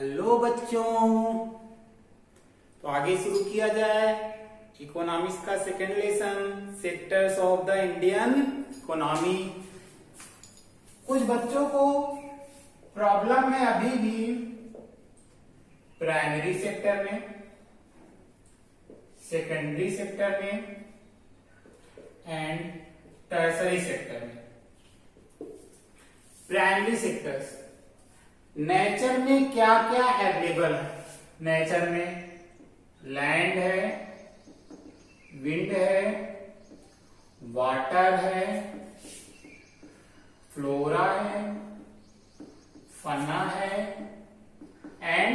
Hello बच्चों। तो आगे शुरू किया जाए इकोनॉमिक्स का second lesson, sectors of the Indian economy. कुछ बच्चों को प्रॉब्लम है अभी भी प्राइमरी सेक्टर में, सेकेंडरी सेक्टर में एंड टर्सरी सेक्टर में। प्राइमरी सेक्टर्स, नेचर में क्या क्या अवेलेबल है। नेचर में लैंड है, विंड है, वाटर है, फ्लोरा है, फना है एंड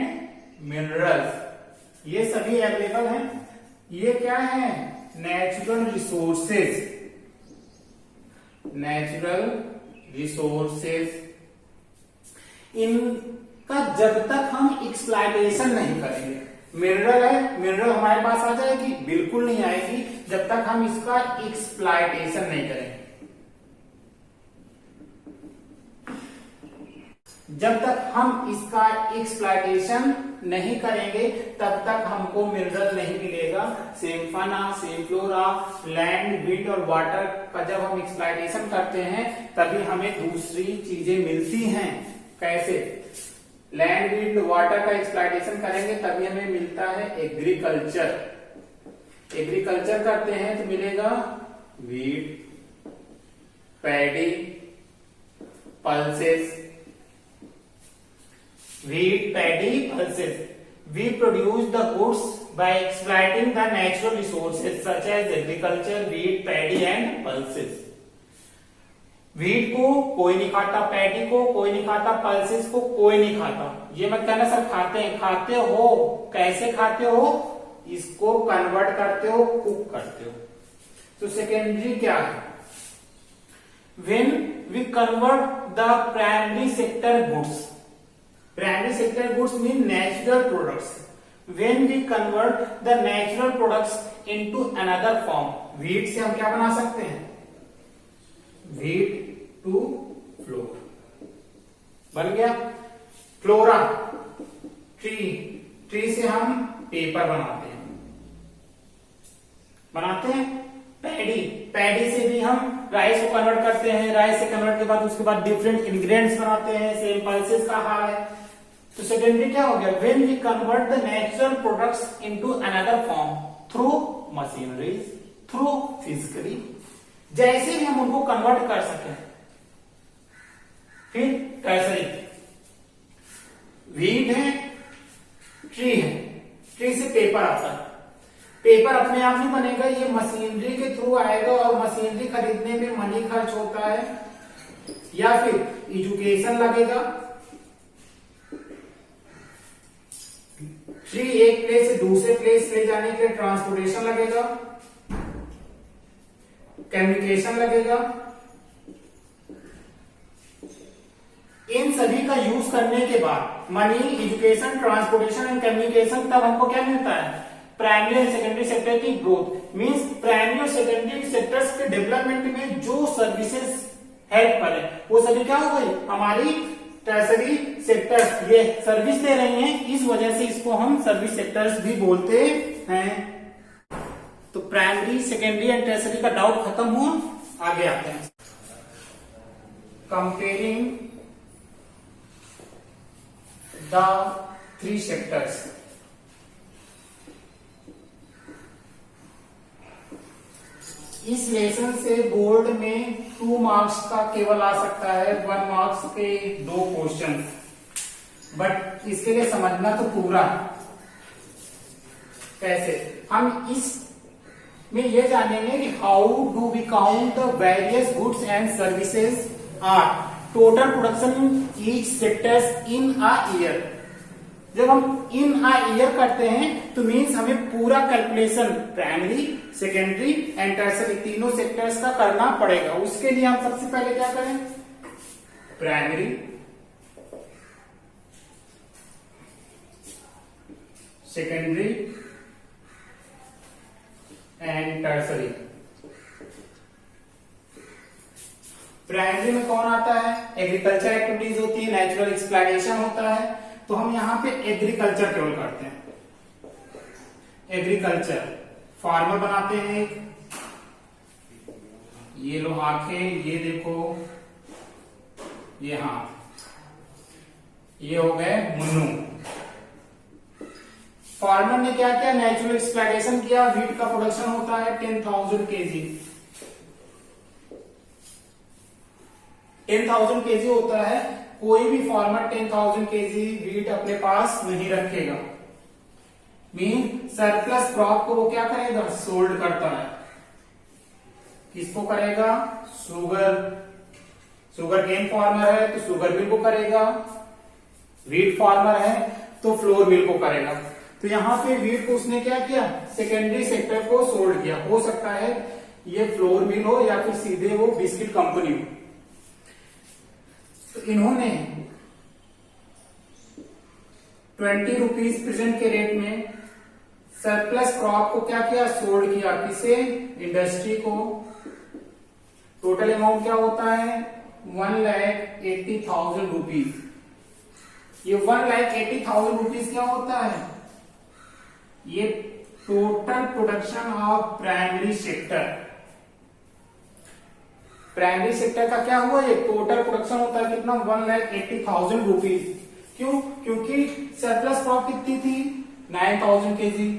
मिनरल्स। ये सभी अवेलेबल हैं। ये क्या है? Natural resources. नेचुरल रिसोर्सेज इनका जब तक हम एक्सप्लॉयटेशन नहीं करेंगे, मिनरल है, मिनरल हमारे पास आ जाएगी? बिल्कुल नहीं आएगी जब तक हम इसका एक्सप्लॉयटेशन नहीं करेंगे। जब तक हम इसका एक्सप्लॉयटेशन नहीं करेंगे तब तक हमको मिनरल नहीं मिलेगा। सेम फना, सेम फ्लोरा, लैंड, विंड और वाटर का जब हम एक्सप्लॉयटेशन करते हैं तभी हमें दूसरी चीजें मिलती हैं। कैसे? लैंड, विंड, वाटर का एक्सप्लॉयटेशन करेंगे तभी हमें मिलता है एग्रीकल्चर। एग्रीकल्चर करते हैं तो मिलेगा wheat, paddy, pulses. Wheat, paddy, pulses. We produce the goods by exploiting the natural resources such as agriculture, wheat, paddy and pulses. Wheat को कोई नहीं खाता, पैडी को कोई नहीं खाता, पल्सेस को कोई नहीं खाता। ये मत कहना सर खाते हैं। खाते हो, कैसे खाते हो? इसको कन्वर्ट करते हो, कुक करते हो। तो सेकेंडरी क्या है? When we convert the primary sector goods, primary sector goods mean natural products. When we convert the natural products into another form, wheat से हम क्या बना सकते हैं? wheat to flour बन गया। फ्लोरा, ट्री, ट्री से हम पेपर बनाते हैं। पैडी, पैडी से भी हम राइस को कन्वर्ट करते हैं। राइस से कन्वर्ट के बाद उसके बाद डिफरेंट इंग्रेडिएंट्स बनाते हैं। सेम पल्सेस का हाल है। तो सेकेंडरी क्या हो गया? When we convert the natural products into another form through machineries, through physically, जैसे भी हम उनको कन्वर्ट कर सकें। फिर टर्सरी, वीट है, ट्री है, ट्री से पेपर आता है। पेपर अपने आप नहीं बनेगा, ये मशीनरी के थ्रू आएगा और मशीनरी खरीदने में मनी खर्च होता है या फिर एजुकेशन लगेगा। ट्री एक प्लेस से दूसरे प्लेस ले जाने के लिए ट्रांसपोर्टेशन लगेगा, कम्युनिकेशन लगेगा। इन सभी का यूज करने के बाद money, education, transportation and communication, तब हमको क्या मिलता है? प्राइमरी एंड सेकेंडरी सेक्टर की ग्रोथ। मींस प्राइमरी और सेकेंडरी सेक्टर्स के डेवलपमेंट में जो सर्विसेज हेल्प करें वो सभी क्या हो गई? हमारी टर्सरी सेक्टर्स ये सर्विस दे रही हैं, इस वजह से इसको हम सर्विस सेक्टर्स भी बोलते हैं। तो प्राइमरी, सेकेंडरी एंड टर्सरी का डाउट खत्म हुआ। आगे आते हैं। Comparing the three sectors. इस लेसन से बोर्ड में 2 मार्क्स का केवल आ सकता है, 1 मार्क्स के 2 क्वेश्चन, बट इसके लिए समझना तो पूरा। कैसे? हम इस में ये जानेंगे कि how do we count the various goods and services are total production each sectors in a year. जब हम इन अ ईयर करते हैं तो मीन्स हमें पूरा calculation primary, secondary and tertiary तीनों सेक्टर्स का करना पड़ेगा। उसके लिए हम सबसे पहले क्या करें? Primary, secondary and tertiary. Primary में कौन आता है? एग्रीकल्चर एक्टिविटीज होती है, नेचुरल एक्सप्लॉयटेशन होता है। तो हम यहाँ पे एग्रीकल्चर केवल करते हैं। एग्रीकल्चर फार्मर बनाते हैं एक, ये लो आंखें, ये देखो ये हाथ, ये हो गए मुन्नू। फार्मर ने क्या किया, नेचुरल एक्सप्लॉयटेशन किया, वीट का प्रोडक्शन होता है 10,000 केजी। 10,000 केजी होता है, कोई भी फार्मर 10,000 केजी वीट अपने पास नहीं रखेगा। मीन सरप्लस क्रॉप को वो क्या करेगा, सोल्ड करता है। किसको करेगा, शुगर केन फार्मर है तो शुगर मिल को करेगा, वीट फार्मर है तो फ्लोर मिल को करेगा। तो यहां पे वीट को उसने क्या किया, सेकेंडरी सेक्टर को सोल्ड किया। हो सकता है ये फ्लोर मिल हो या फिर सीधे वो बिस्किट कंपनी हो। तो इन्होंने 20 रुपीज प्रेजेंट के रेट में सरप्लस क्रॉप को क्या किया, सोल्ड किया। किसे, इंडस्ट्री को। टोटल अमाउंट क्या होता है, 1,80,000 रुपीज। ये 1,80,000 रुपीज क्या होता है, ये total production of primary sector. Primary sector का क्या हुआ, ये टोटल प्रोडक्शन होता है कितना, 1,80,000 रुपीज। क्यों, क्योंकि सरप्लस क्रॉप कितनी थी, 9,000 केजी।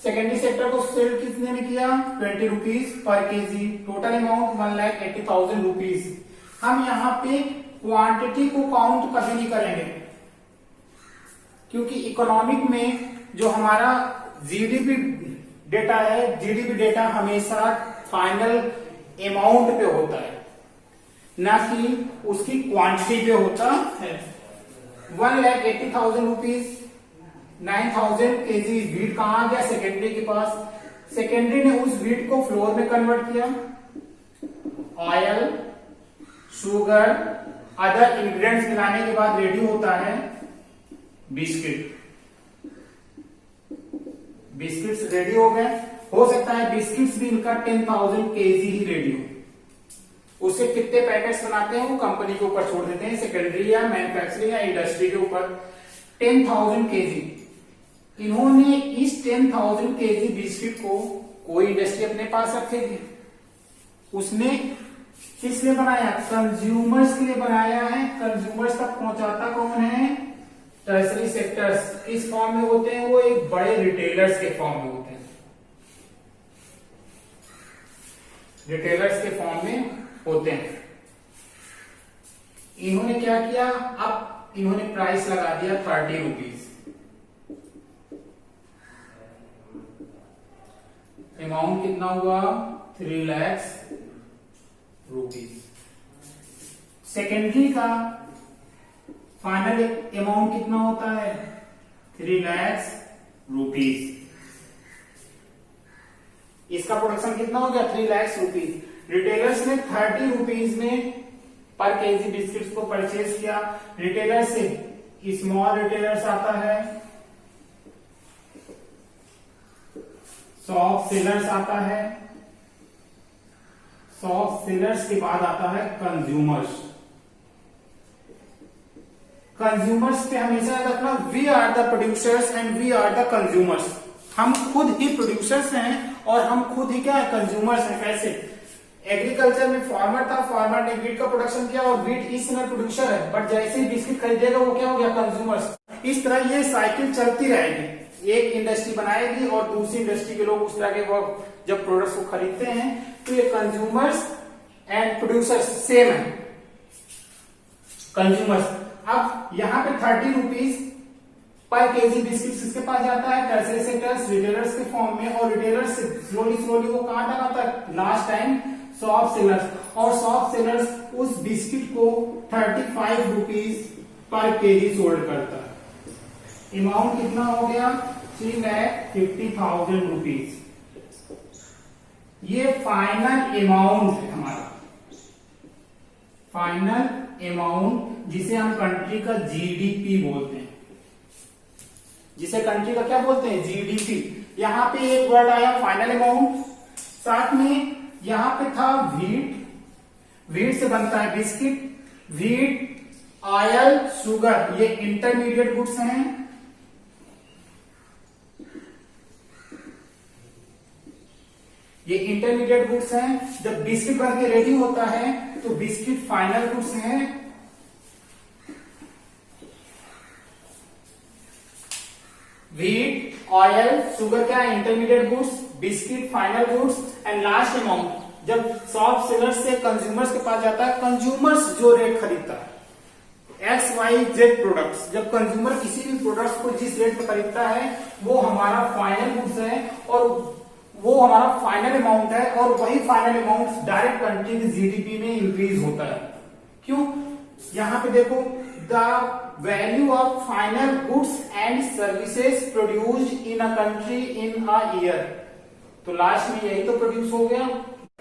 सेकेंडरी सेक्टर को सेल कितने में किया, 20 rupees per KG. Total amount 1,80,000 rupees. हम यहाँ पे क्वांटिटी को काउंट कभी नहीं करेंगे, क्योंकि इकोनॉमिक में जो हमारा जीडीपी डेटा है, जीडीपी डेटा हमेशा फाइनल अमाउंट पे होता है, ना कि उसकी क्वांटिटी पे होता है। 1,80,000 रुपीज, 9,000 केजी वीट कहां आ गया, सेकेंडरी के पास। सेकेंडरी ने उस वीट को फ्लोर में कन्वर्ट किया। ऑयल, शुगर, अदर इंग्रेडिएंट्स मिलाने के बाद रेडी होता है बिस्किट। बिस्किट्स रेडी हो गए। हो सकता है बिस्किट्स भी इनका 10,000 केजी ही रेडी हो। उससे कितने पैकेट्स बनाते हैं वो कंपनी के ऊपर छोड़ देते हैं, सेकेंडरी या मैन्युफैक्चरिंग या इंडस्ट्री के ऊपर। 10,000 केजी। इन्होंने इस 10,000 केजी बिस्किट को कोई इंडस्ट्री अपने पास रखेगी, उसने किस लिए बनाया, कंज्यूमर्स के लिए बनाया है। कंज्यूमर्स तक पहुंचाता कौन है, टर्सरी सेक्टर्स। किस फॉर्म में होते हैं वो, एक बड़े रिटेलर्स के फॉर्म में होते हैं। रिटेलर्स के फॉर्म में होते हैं। इन्होंने क्या किया, अब इन्होंने प्राइस लगा दिया 30 रुपीज। अमाउंट कितना हुआ, 3 लाख रुपीज। सेकेंडरी का फाइनल अमाउंट कितना होता है, 3 लाख रुपीज। इसका प्रोडक्शन कितना हो गया, 3 लाख रुपीज। रिटेलर्स ने 30 रुपीज में पर केजी बिस्किट्स को परचेज किया। रिटेलर से स्मॉल रिटेलर्स आता है, सॉफ्ट सेलर्स आता है, सॉफ्ट सेलर्स के बाद आता है कंज्यूमर्स। कंज्यूमर्स पे हमेशा याद रखना, we are the producers and we are the consumers. हम खुद ही प्रोड्यूसर्स हैं और हम खुद ही क्या है, कंज्यूमर्स हैं। कैसे, एग्रीकल्चर में फार्मर था, फार्मर ने वीट का प्रोडक्शन किया और वीट इस समय प्रोड्यूसर है, बट जैसे ही बिस्किट खरीदेगा वो क्या हो गया, कंज्यूमर्स। इस तरह ये साइकिल चलती रहेगी। एक इंडस्ट्री बनाएगी और दूसरी इंडस्ट्री के लोग उस तरह के वो जब प्रोडक्ट्स को खरीदते हैं, तो ये कंज्यूमर्स एंड प्रोड्यूसर्स सेम है, कंज्यूमर्स। अब यहाँ पे 30 रुपीज पर केजी बिस्किट किसके पास जाता है, टर्सरी सेक्टर्स, रिटेलर्स के फॉर्म में। और रिटेलर्स से स्लोली वो कहां तक आता है, लास्ट टाइम सॉफ्ट सेलर्स। और सॉफ्ट सेलर्स उस बिस्किट को 35 रुपीज पर केजी सोल्ड करता है। अमाउंट कितना हो गया, 3,50,000 रुपीज। ये फाइनल अमाउंट है हमारा, फाइनल अमाउंट, जिसे हम कंट्री का जीडीपी बोलते हैं, जिसे कंट्री का क्या बोलते हैं, जीडीपी। यहां पे एक वर्ड आया फाइनल अमाउंट, साथ में यहां पे था वीट। वीट से बनता है बिस्किट। वीट ऑयल, शुगर, ये इंटरमीडिएट गुड्स हैं। ये इंटरमीडिएट गुड्स हैं। जब बिस्किट बन के रेडी होता है तो बिस्किट फाइनल गुड्स हैं। व्हीट, ऑयल, शुगर क्या है? Intermediate goods, biscuit final goods and last amount जब शॉप सेलर्स से कंज्यूमर्स के पास जाता है, कंज्यूमर्स जो रेट खरीदता है XYZ प्रोडक्ट्स, जब कंज्यूमर किसी भी प्रोडक्ट्स को जिस रेट पे खरीदता है वो हमारा फाइनल गुड्स है और वो हमारा फाइनल अमाउंट है और वही फाइनल अमाउंट डायरेक्ट कंट्री की जीडीपी में इंक्रीज होता है। क्यों? यहां पे देखो, the value of final goods and services produced in a country in a year, तो लास्ट में यही तो प्रोड्यूस हो गया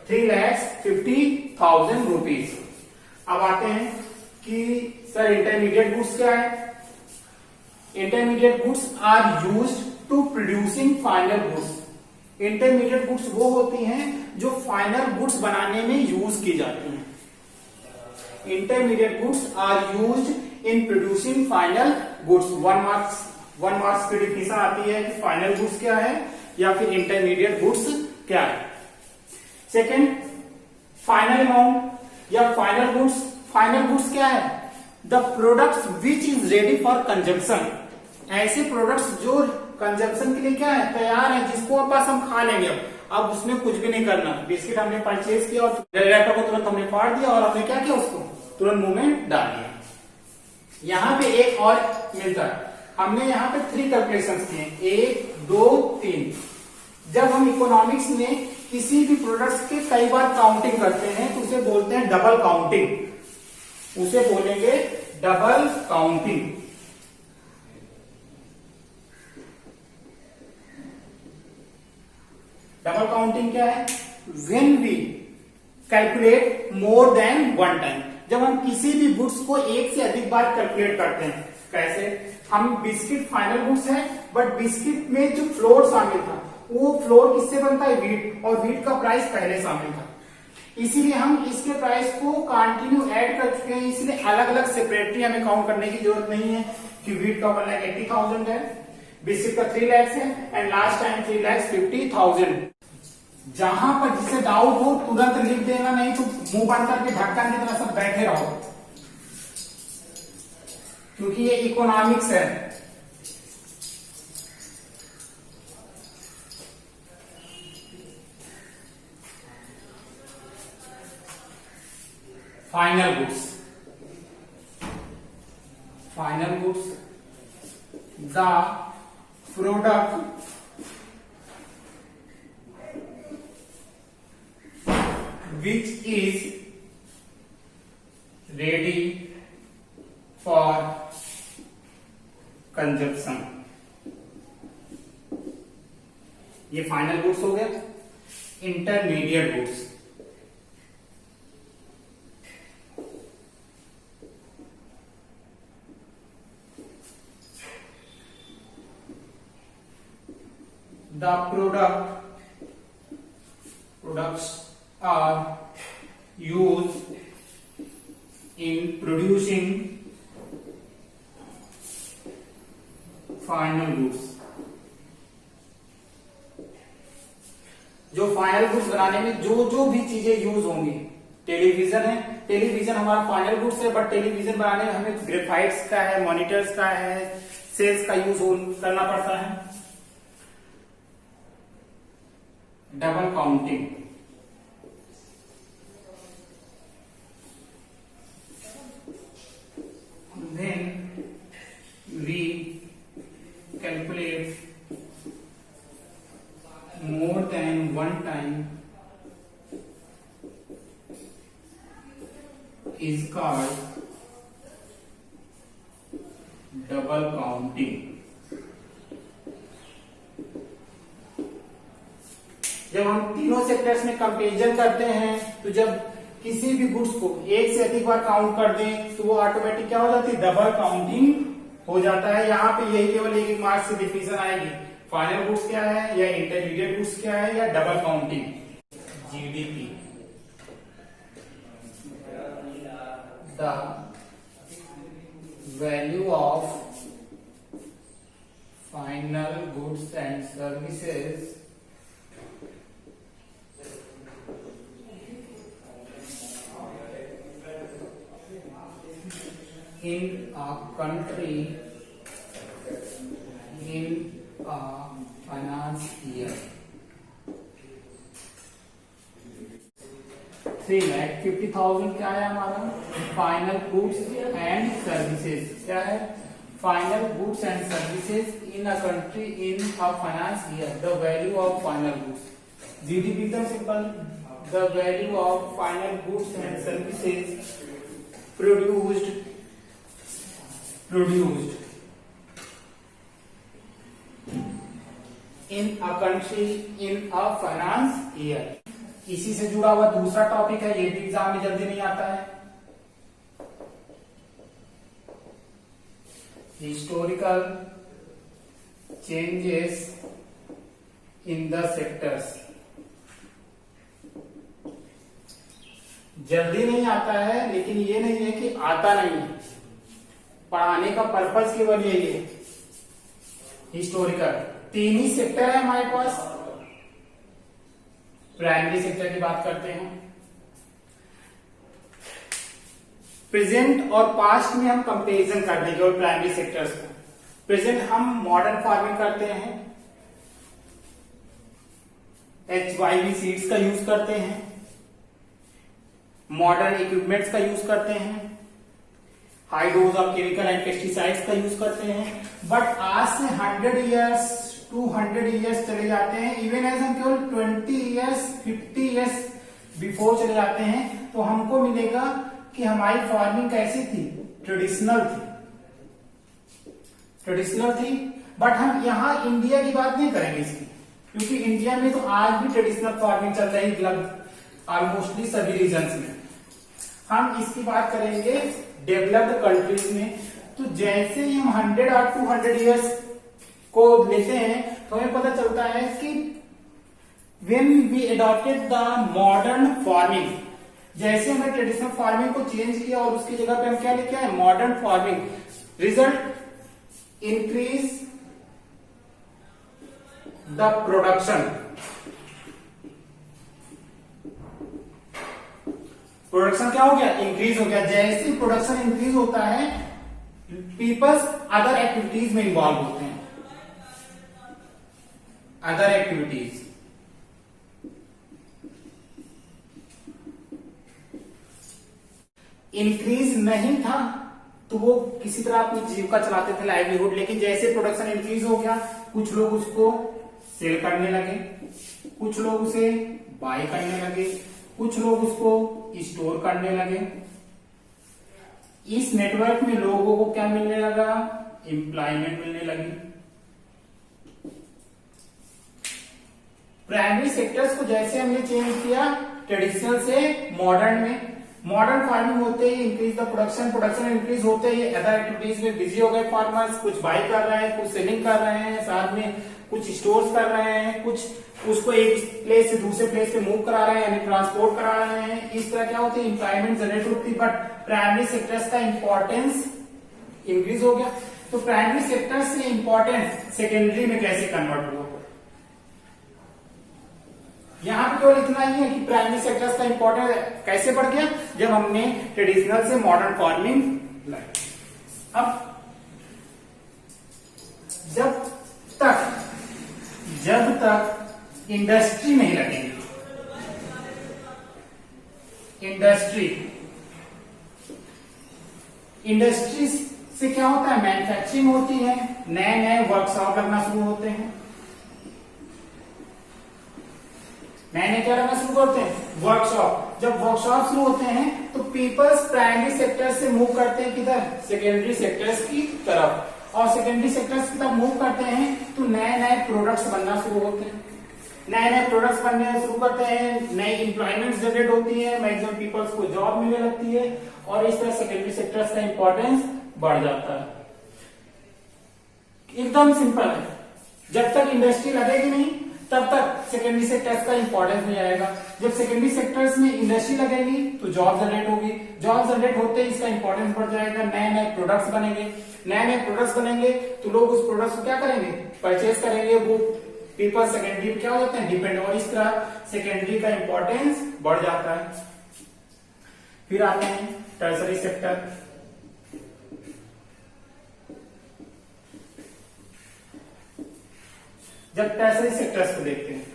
3,50,000 रुपीज। अब आते हैं कि सर इंटरमीडिएट गुड्स क्या है? Intermediate goods are used to producing final goods. Intermediate goods वो होती हैं जो फाइनल गुड्स बनाने में यूज की जाती हैं। Intermediate goods are used in producing final goods. 1 marks की डिफिनेशन आती है कि फाइनल गुड्स क्या है या फिर इंटरमीडिएट गुड्स क्या है। सेकेंड, फाइनल अमाउंट या फाइनल गुड्स। फाइनल गुड्स क्या है? The products which is ready for consumption. ऐसे प्रोडक्ट्स जो कंजम्पशन के लिए क्या है? तैयार है, जिसको बस हम खा लेंगे। अब उसमें कुछ भी नहीं करना। बिस्किट हमने परचेज किया और रैपर को तुरंत हमने फाड़ दिया और हमने क्या किया? उसको तुरंत मुंह में डाल दिया। यहां पे एक और मिलता है। हमने यहाँ पे 3 कैलकुलेशन किए, 1, 2, 3। जब हम इकोनॉमिक्स में किसी भी प्रोडक्ट्स के कई बार काउंटिंग करते हैं तो उसे बोलते हैं डबल काउंटिंग। उसे बोलेंगे डबल काउंटिंग। डबल काउंटिंग क्या है? When we calculate more than 1 time. जब हम किसी भी गुड्स को एक से अधिक बार कैलकुलेट करते हैं। कैसे? हम बिस्किट फाइनल गुड्स है, बट बिस्किट में जो फ्लोर शामिल था वो फ्लोर किससे बनता है? व्हीट, और व्हीट का प्राइस पहले शामिल था। इसीलिए हम इसके प्राइस को कंटिन्यू ऐड कर चुके हैं, इसलिए अलग अलग सेपरेटली हमें काउंट करने की जरूरत नहीं है कि व्हीट का 1,80,000 है, बिस्किट का 3 लाख है एंड लास्ट टाइम 3,50,000। जहां पर जिसे डाउट हो तुरंत लिख देना, नहीं तो मुंह बंद करके ढक्कन की तरह सब बैठे रहो, क्योंकि ये इकोनॉमिक्स है। Final goods, final goods, the product which is ready for consumption। ये फाइनल गुड्स हो गया। Intermediate goods, the products are used in producing final goods। जो फाइनल गुड्स बनाने में जो भी चीजें यूज होंगी, टेलीविजन है, टेलीविजन हमारा फाइनल गुड्स है, बट टेलीविजन बनाने में हमें ग्रेफाइट्स का है, मॉनिटर्स का है, सेल्स का यूज करना पड़ता है। Double counting, then we calculate more than 1 time is called double counting। जब हम तीनों सेक्टर्स में कंपेरिजन करते हैं तो जब किसी भी गुड्स को एक से अधिक बार काउंट कर दें तो वो ऑटोमेटिक क्या हो जाती है? डबल काउंटिंग हो जाता है। यहाँ पे यही केवल एक मार्क्स की डिफिनेशन आएगी, फाइनल गुड्स क्या है या इंटरमीडिएट गुड्स क्या है या double counting. GDP, the value of final goods and services in a country in a finance year. 3,50,000 क्या है हमारा फाइनल गुड्स एंड सर्विसेज. क्या है final goods and services in a country in a finance year. The value of final goods, GDP एकदम simple. The value of final goods and services produced in a country in a finance year. इसी से जुड़ा हुआ दूसरा topic है, ये भी exam में जल्दी नहीं आता है. Historical changes in the sectors. जल्दी नहीं आता है, लेकिन ये नहीं है कि आता नहीं है. पढ़ाने का पर्पस केवल यही है. हिस्टोरिकल 3 ही सेक्टर है हमारे पास. प्राइमरी सेक्टर की बात करते हैं. प्रेजेंट और पास्ट में हम कंपैरिजन कर देंगे और प्राइमरी सेक्टर्स को. प्रेजेंट हम मॉडर्न फार्मिंग करते हैं, HYV सीड्स का यूज करते हैं, मॉडर्न इक्विपमेंट्स का यूज करते हैं, high dose of chemical and pesticides का यूज करते हैं. बट आज से 100 इयर्स 200 इयर्स चले जाते हैं, इवन एज हम केवल 20 इयर्स 50 इयर्स बिफोर चले जाते हैं, तो हमको मिलेगा कि हमारी फार्मिंग कैसी थी, ट्रेडिशनल थी. बट हम यहाँ इंडिया की बात नहीं करेंगे इसकी, क्योंकि इंडिया में तो आज भी ट्रेडिशनल फार्मिंग चल रही है ऑलमोस्टली सभी रीजन्स में. हम इसकी बात करेंगे डेवलप्ड कंट्रीज में. तो जैसे ही हम 100 और 200 इयर्स को लेते हैं, तो हमें पता चलता है कि when we adopted the modern farming, जैसे हमने ट्रेडिशनल फार्मिंग को चेंज किया और उसकी जगह पे हम क्या लेके आए, modern farming. Result increase the production. Production क्या हो गया, इंक्रीज हो गया. जैसे प्रोडक्शन इंक्रीज होता है, पीपल्स अदर एक्टिविटीज में इन्वॉल्व होते हैं. अदर एक्टिविटीज इंक्रीज नहीं था तो वो किसी तरह अपनी जीविका चलाते थे, लाइवलीहुड. लेकिन जैसे प्रोडक्शन इंक्रीज हो गया, कुछ लोग उसको सेल करने लगे, कुछ लोग उसे बाय करने लगे, कुछ लोग उसको स्टोर करने लगे. इस नेटवर्क में लोगों को क्या मिलने लगा, एम्प्लॉयमेंट मिलने लगी. प्राइमरी सेक्टर्स को जैसे हमने चेंज किया ट्रेडिशनल से मॉडर्न में, मॉडर्न फार्मिंग होते ही इंक्रीज द प्रोडक्शन इंक्रीज होते ही अदर एक्टिविटीज में बिजी हो गए फार्मर्स. कुछ बाय कर रहे हैं, कुछ सेलिंग कर रहे हैं, साथ में कुछ स्टोर्स कर रहे हैं, कुछ उसको एक प्लेस से दूसरे प्लेस पे मूव करा रहे हैं, यानी ट्रांसपोर्ट करा रहे हैं. इस तरह क्या होती है, एम्प्लॉयमेंट जनरेट होती है. बट प्राइमरी सेक्टर्स का इंपॉर्टेंस इंक्रीज हो गया. तो प्राइमरी सेक्टर से इंपॉर्टेंस सेकेंडरी में कैसे कन्वर्ट हुआ, यहां पे केवल इतना ही है कि प्राइमरी सेक्टर्स का इंपॉर्टेंस कैसे बढ़ गया, जब हमने ट्रेडिशनल से मॉडर्न फार्मिंग लाई. अब जब तक इंडस्ट्री नहीं लगेगी, इंडस्ट्री से क्या होता है, मैन्युफैक्चरिंग होती है, नए वर्कशॉप लगना शुरू होते हैं. नए क्या लगना शुरू करते हैं, वर्कशॉप. जब वर्कशॉप शुरू होते हैं तो पीपल्स प्राइमरी सेक्टर से मूव करते हैं किधर, सेकेंडरी सेक्टर्स की तरफ. और सेकेंडरी सेक्टर्स की तरफ मूव करते हैं तो नए प्रोडक्ट्स बनना शुरू होते हैं. नए प्रोडक्ट्स बनने शुरू करते हैं, नई इंप्लॉयमेंट जनरेट होती है, मैक्सिमम पीपल्स को जॉब मिलने लगती है, और इस तरह सेकेंडरी सेक्टर्स का इंपॉर्टेंस बढ़ जाता है. एकदम सिंपल है. जब तक इंडस्ट्री लगेगी नहीं तब तक सेकेंडरी सेक्टर्स का इंपॉर्टेंस नहीं आएगा। जब सेकेंडरी सेक्टर्स में इंडस्ट्री लगेगी तो जॉब जनरेट होगी, जॉब जनरेट होते ही इसका इंपॉर्टेंस बढ़ जाएगा, नए नए प्रोडक्ट्स बनेंगे, नए नए प्रोडक्ट्स बनेंगे तो लोग उस प्रोडक्ट्स को क्या करेंगे, परचेज करेंगे, वो पीपल सेकेंडरी क्या हो जाते हैं, डिपेंड, और इस तरह सेकेंडरी का इंपॉर्टेंस बढ़ जाता है। फिर आते हैं टर्सरी सेक्टर। जब टर्सरी सेक्टर्स को देखते हैं,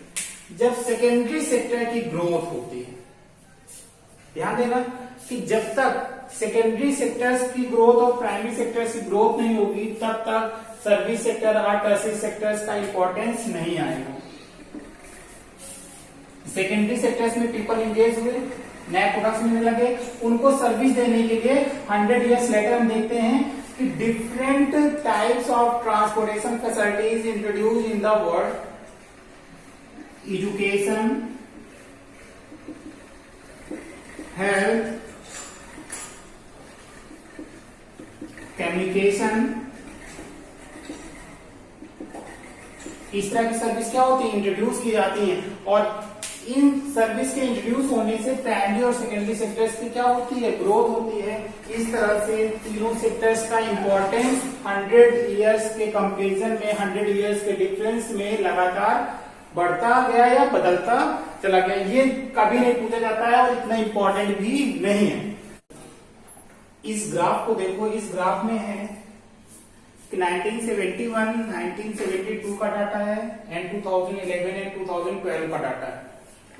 जब सेकेंडरी सेक्टर की ग्रोथ होती है, ध्यान देना कि जब तक सेकेंडरी सेक्टर्स की ग्रोथ और प्राइमरी सेक्टर्स की ग्रोथ नहीं होगी तब तक सर्विस सेक्टर और टर्सरी सेक्टर्स का इंपॉर्टेंस नहीं आएगा। सेकेंडरी सेक्टर्स में पीपल इंगेज हुए, नए प्रोडक्ट्स मिलने लगे, उनको सर्विस देने के लिए 100 years लेटर हम देखते हैं कि different types of transportation facilities introduced in the world, education, health, communication, इस तरह की सर्विस क्या होती है, इंट्रोड्यूस की जाती है। और इन सर्विस के इंट्रोड्यूस होने से प्राइमरी और सेकेंडरी सेक्टर्स की क्या होती है, ग्रोथ होती है। इस तरह से तीनों सेक्टर्स का इंपॉर्टेंस 100 years के कंपैरिजन में, 100 years के डिफरेंस में लगातार बढ़ता गया या बदलता चला गया। ये कभी नहीं पूछा जाता है और इतना इंपॉर्टेंट भी नहीं है। इस ग्राफ को देखो, इस ग्राफ में है कि 1971, 1972 का डाटा है एंड 2011 एंड 2012 का डाटा है।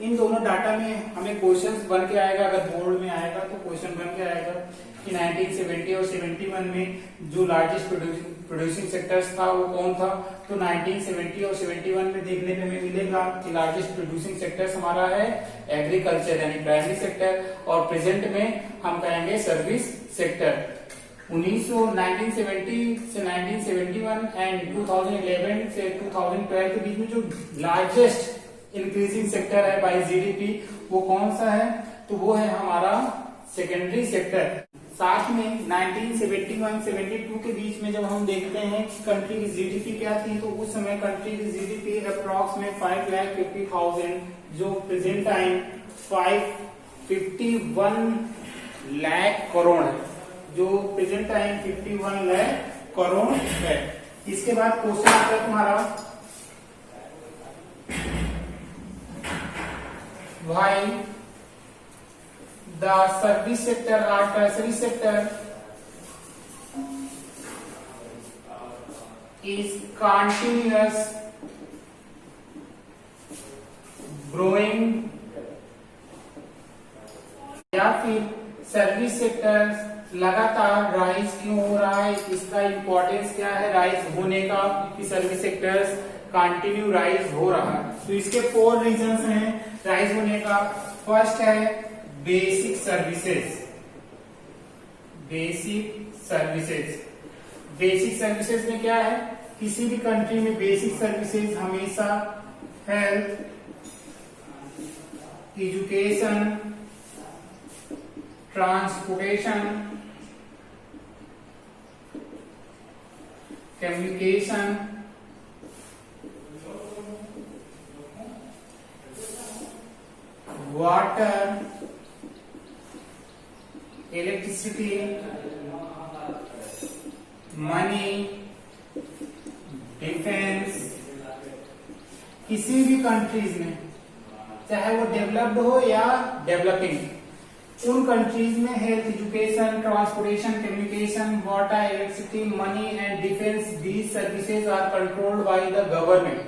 इन दोनों डाटा में हमें क्वेश्चंस बन के आएगा, अगर बोर्ड में आएगा तो क्वेश्चन बन के आएगा कि 1970 और 71 में जो लार्जेस्ट प्रोड्यूसिंग सेक्टर्स था वो कौन था। तो 1970 और 71 में देखने में मिलेगा कि लार्जेस्ट प्रोड्यूसिंग सेक्टर्स हमारा है एग्रीकल्चर यानी प्राइमरी सेक्टर, और प्रेजेंट में हम कहेंगे सर्विस सेक्टर। 1970 से 1971 एंड 2011 से 2012 के बीच में जो लार्जेस्ट इंक्रीजिंग सेक्टर है बाय जीडीपी वो कौन सा है, तो वो है हमारा सेकेंडरी सेक्टर। साथ में 1971-72 के बीच में जब हम देखते हैं कि कंट्री की जीडीपी क्या थी, तो उस समय कंट्री की जीडीपी अप्रॉक्स में 5,50,000, जो प्रेजेंट टाइम 551 लाख करोड़ है, जो प्रेजेंट टाइम 51 लाख करोड़ है। इसके बाद क्वेश्चन आता है तुम्हारा, why the service sector or tertiary sector is continuous growing, या फिर सर्विस सेक्टर लगातार राइज क्यों हो रहा है, इसका इंपॉर्टेंस क्या है राइज होने का, कि सर्विस सेक्टर्स कंटिन्यू राइज हो रहा है। तो इसके 4 रीजंस हैं राइज होने का। फर्स्ट है basic services. Basic services, basic services में क्या है, किसी भी कंट्री में बेसिक सर्विसेज हमेशा health, education, transportation, communication, water, electricity, money, defence, किसी भी कंट्रीज में चाहे वो डेवलप्ड हो या डेवलपिंग, उन कंट्रीज में health, education, transportation, communication, water, electricity, money and defence, these services are controlled by the government.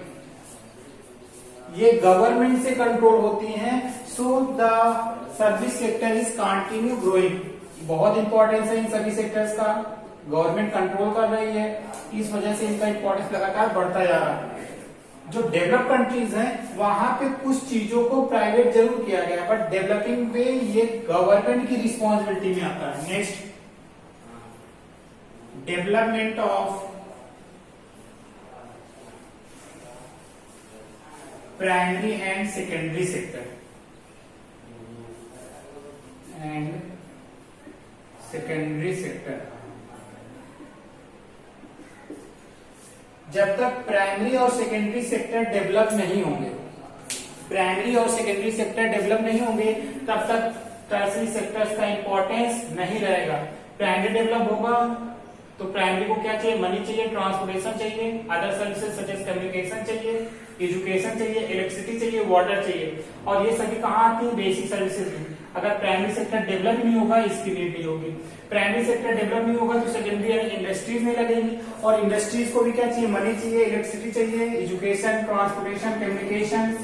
ये गवर्नमेंट से कंट्रोल होती हैं। So the service sector is continue growing. बहुत इंपॉर्टेंस है इन सर्विस सेक्टर्स का, गवर्नमेंट कंट्रोल कर रही है, इस वजह से इनका इंपॉर्टेंस लगातार बढ़ता जा रहा है। जो डेवलप कंट्रीज हैं वहां पे कुछ चीजों को प्राइवेट जरूर किया गया, बट डेवलपिंग पे ये गवर्नमेंट की रिस्पॉन्सिबिलिटी में आता है। Next, development of primary and secondary sector and secondary sector. जब तक प्राइमरी और सेकेंडरी सेक्टर डेवलप नहीं होंगे, प्राइमरी और सेकेंडरी सेक्टर डेवलप नहीं होंगे, तब तक टर्सरी सेक्टर्स का इंपॉर्टेंस नहीं रहेगा। प्राइमरी डेवलप होगा तो प्राइमरी को क्या चाहिए, मनी चाहिए, ट्रांसपोर्टेशन चाहिए, other services such as communication चाहिए, एजुकेशन चाहिए, इलेक्ट्रिसिटी चाहिए, वाटर चाहिए, और ये सभी कहाँ आती है, बेसिक सर्विसेज में। अगर प्राइमरी सेक्टर डेवलप नहीं होगा, इसकी नीड नहीं होगी। प्राइमरी सेक्टर डेवलप नहीं होगा तो सेकेंडरी यानी इंडस्ट्रीज में लगेगी, और इंडस्ट्रीज को भी क्या चाहिए, मनी चाहिए, इलेक्ट्रिसिटी चाहिए, education, transportation, communication.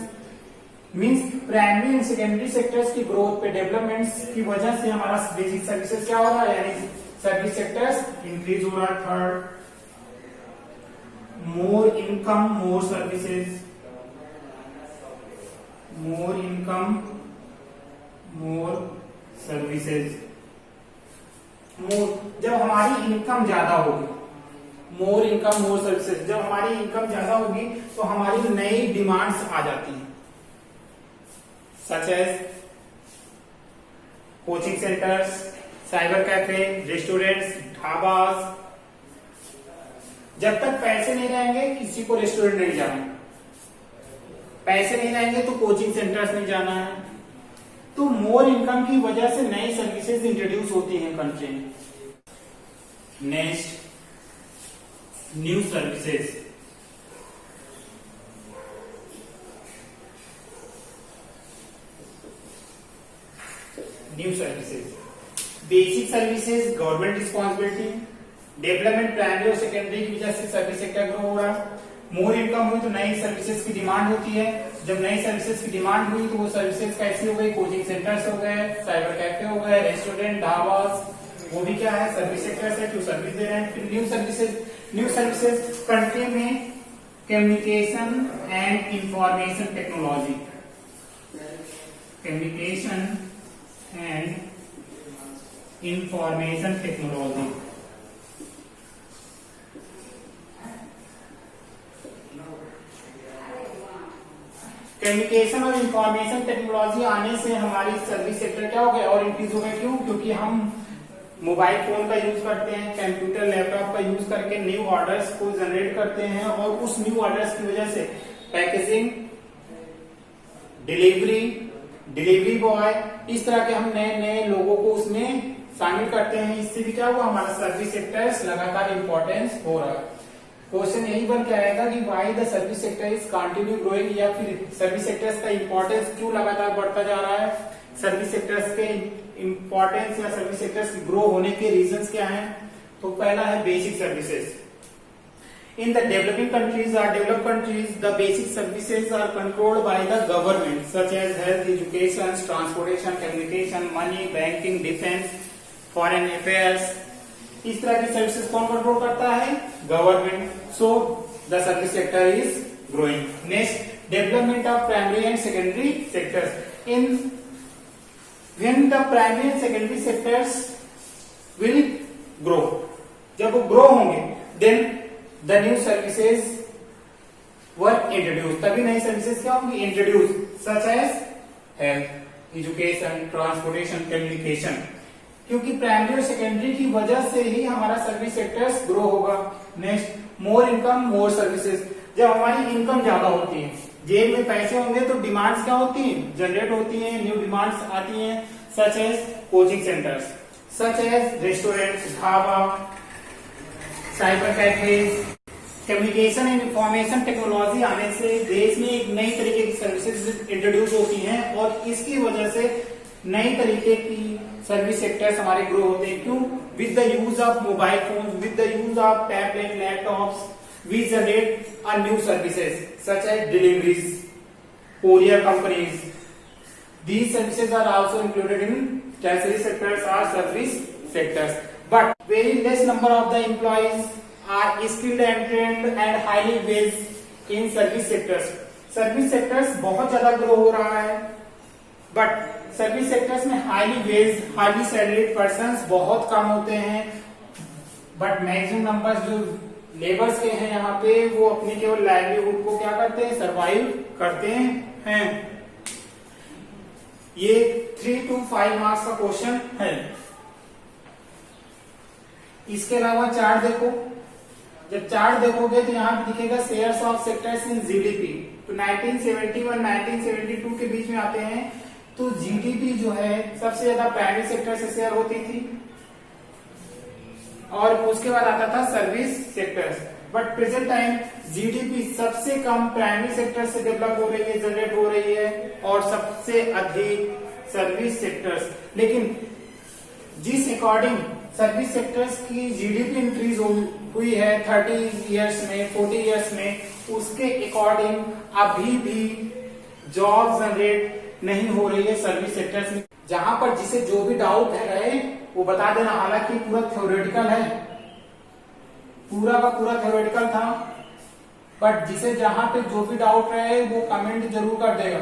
Means primary and secondary sectors की ग्रोथ पे, डेवलपमेंट्स की वजह से हमारा बेसिक सर्विसेज क्या हो रहा है, यानी सर्विस सेक्टर्स इंक्रीज हो रहा है। Third, more income more services, more income more services. More, जब हमारी इनकम ज्यादा होगी, मोर इनकम मोर सर्विसेज, जब हमारी इनकम ज्यादा होगी तो हमारी नई डिमांड्स आ जाती हैं, such as coaching centres, cyber cafe, restaurants, dhabas. जब तक पैसे नहीं रहेंगे किसी को रेस्टोरेंट नहीं जाना है, पैसे नहीं रहेंगे तो कोचिंग सेंटर्स नहीं जाना है। तो मोर इनकम की वजह से नई सर्विसेज इंट्रोड्यूस होती हैं कंट्री में। Next, new services. New services, basic services government responsibility, development primary और सेकेंडरी की वजह से सर्विस सेक्टर ग्रो हो रहा है। मोर इनकम हुई तो नई सर्विसेज की डिमांड होती है, जब नई सर्विसेज की डिमांड हुई तो वो सर्विसेज कैसी हो गई, कोचिंग सेंटर्स हो गए, साइबर कैफे हो गए, रेस्टोरेंट, ढाबास, वो भी क्या है, सर्विस सेक्टर है, क्यों सर्विस दे रहे हैं। फिर न्यू सर्विसेज कंट्री में communication and information technology, communication and information technology. Communication और इंफॉर्मेशन टेक्नोलॉजी आने से हमारी सर्विस सेक्टर क्या हो गया और इंक्रीज हो गया। क्यों? क्योंकि हम मोबाइल फोन का यूज करते हैं, कंप्यूटर लैपटॉप का यूज करके न्यू ऑर्डर्स को जनरेट करते हैं, और उस न्यू ऑर्डर्स की वजह से पैकेजिंग, डिलीवरी बॉय, इस तरह के हम नए नए लोगों को उसमें शामिल करते हैं। इससे भी क्या हुआ, हमारा सर्विस सेक्टर्स लगातार इंपॉर्टेंस हो रहा है। क्वेश्चन यही बन के आएगा कि why the service sector is continue growing, या फिर सर्विस सेक्टर्स का इंपॉर्टेंस क्यों लगातार बढ़ता जा रहा है। सर्विस सेक्टर्स के इंपॉर्टेंस या सर्विस सेक्टर्स ग्रो होने के रीजंस क्या हैं। तो पहला है basic services. In the developing countries or developed countries, the basic services are controlled by the government, such as health, education, transportation, communication, money, banking, defense, foreign affairs. इस तरह की सर्विसेज कौन कंट्रोल करता है? Government. So the service sector is growing. Next, development of primary and secondary sectors. In when the primary and secondary sectors will grow, जब वो grow होंगे then the new services were introduce, तभी नई services क्या होंगी, introduce, such as health, education, transportation, communication. क्योंकि primary और secondary की वजह से ही हमारा सर्विस सेक्टर्स ग्रो होगा। Next, more income more services. जब हमारी इनकम ज्यादा होती है, जेब में पैसे होंगे तो डिमांड्स क्या होती हैं, जनरेट होती हैं, न्यू डिमांड्स आती हैं, such as coaching centres, such as restaurants, dhaba, cyber cafes. Communication and information technology आने से देश में एक नई तरीके की सर्विसेज इंट्रोड्यूस होती हैं, और इसकी वजह से नई तरीके की सर्विस सेक्टर्स हमारे ग्रो होते हैं। क्यों? With the use of mobile phone, with the use of tablet, laptops, we generate a new services such as deliveries, courier companies. These services are also included in tertiary sectors or service sectors, but very less number of the employees are skilled and trained and highly waged in service sectors. Service sectors बहुत ज्यादा grow हो रहा है, but service sectors में highly wage, highly salaried persons बहुत कम होते हैं, बट मैक्सिमम नंबर्स जो लेबर्स के हैं यहाँ पे वो अपनी केवल लाइवलीहुड को क्या करते हैं, सर्वाइव करते हैं। ये 3 to 5 मार्क्स का क्वेश्चन है। इसके अलावा चार्ट देखो, जब चार्ट देखोगे तो यहाँ पे दिखेगा shares of sectors in GDP. तो 1971 1972 के बीच में आते हैं तो जीडीपी जो है सबसे ज्यादा प्राइवेट सेक्टर से शेयर होती थी और उसके बाद आता था service sectors. But present time GDP सबसे कम प्राइमरी सेक्टर से डेवलप हो रही है, जनरेट हो रही है, और सबसे अधिक सर्विस सेक्टर्स। लेकिन जिस अकॉर्डिंग सर्विस सेक्टर्स की जीडीपी इंक्रीज हुई है 30 इयर्स में, 40 इयर्स में, उसके अकॉर्डिंग अभी भी जॉब जनरेट नहीं हो रही है सर्विस सेक्टर्स में। जहां पर जिसे जो भी डाउट है वो बता देना, हालांकि पूरा थ्योरेटिकल है, पूरा का पूरा थ्योरेटिकल था, बट जिसे जहां पे जो भी डाउट रहे वो कमेंट जरूर कर देगा।